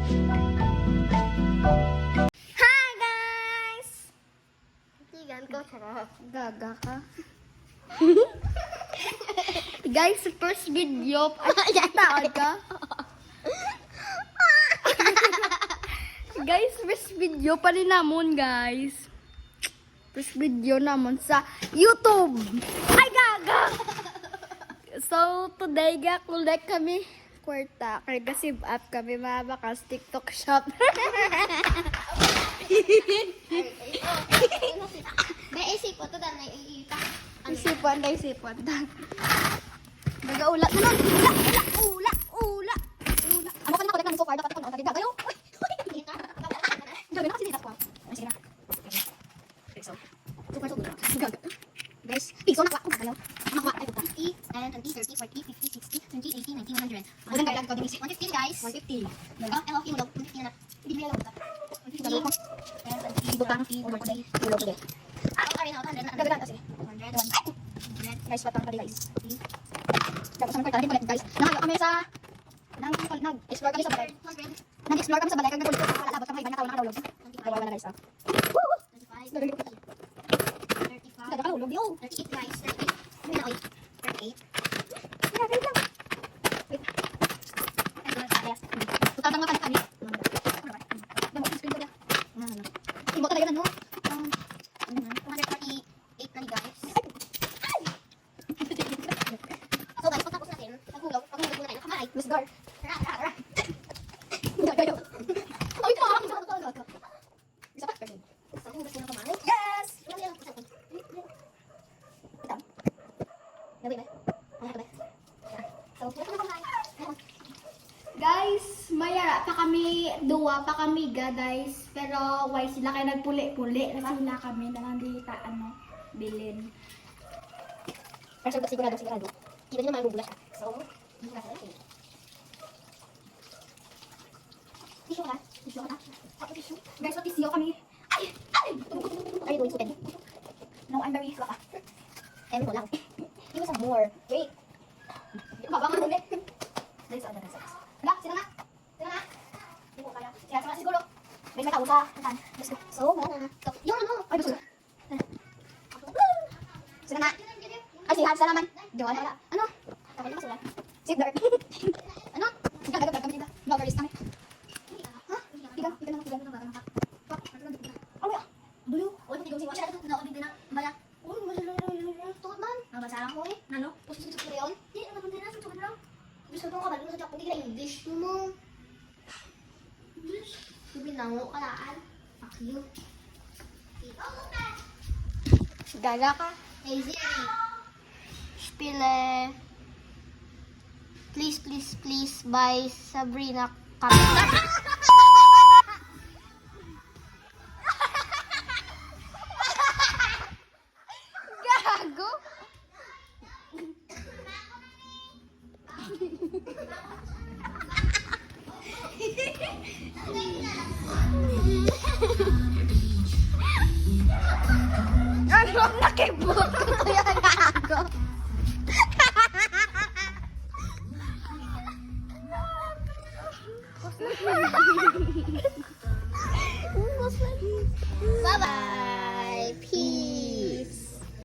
Hi guys! Tigan ko, charot. Gaga ka. Guys, first video. Taon ka? Guys, first video pa rin namon, guys. First video namon sa YouTube. Ay, gaga! So, today, collect kami kwarta. Kaya save up kami, mabakas TikTok shop. May isipo to dahil naiita. Isipan. Nagaulat na lang. Ula. Ano ka nakulit ng so far? Dapat ako na utagin. Gagayo! Gabi na kasi nitas ko. Ay, sige na. So Super so good. gaga. Guys, piso nakuha ko. Gagayo. Nakuha. Ay, 50, 10, 20, 30, 40, 50, 60, 20, 80, 90, 100. Walang kailan ko din. 115 guys. 150. Oh, yung daw. 115 na. Hindi mo lang. 115. Ibutang. Ulog ko day. Ulog ko day. Ay, na. 100 na. Gabi lang kasi. 100. Guys, patang pali guys. Tapos ang kwarta din palit guys. Nakayo kami sa nag-explore kami sa balay. 100. Nag-explore kami sa balay. Kag nagulito. Nakalabot kami. Iba na tao nakadulog. Wala na guys. 25. 35. Nakakalulog yun. 38 guys. 38. Yun na, oy. 38. Wait lang. Tutang nga kami. Imo talaga na no. 248 na ni guys. So guys, pagtapos natin, naghulog muna tayo ng kamay. Let's go. Tara. Gagayo. Ay, ito! Isa pa. Sa hugas ko ng kamay. Yes! Ilan yan? Isa ko. Ito. Gabi ba? Ano ba? So, hugas ko ng kamay. Guys, mayara pa kami, duwa pa kami guys. Pero why sila kayo nagpuli-puli na sila kami na nandita bilin. Pero sigurado. Kita nyo naman magbubula siya. So, hindi na siya. Tissue ka? Ako tissue. Guys, patisyo kami. Ay, doon sutin. No, I'm very flat. Ewan ko lang. Give me some more. Wait. Baba ka ulit. Guys, ano na sa Hala, sila na. Hindi ko kaya. Sila siguro. May tao sa kan. So, wala na. So, yung ano? Ay, gusto. Sila na. Ay, si Hans na naman. Wala. Ano? Tapos yung basura. Save dirt. Ano? Gagagag kami dito. Vloggers kami. Ha? Tigang na. Oh, yeah. Dulo. O, hindi ko siya. Siya na ito. Na bala. Uy, tukot man. Nabasa ko eh. Ano? Pusus ko yun. Hindi, naman din na. Tukot lang. Gusto ko kabalo sa Japan. Hindi ka English. Mo. English. Binango ka laan. Fuck you. Gaga ka. Hey, Siri. Spiele. Please buy Sabrina Carpenter. Gago. Ano nakibot ko yan?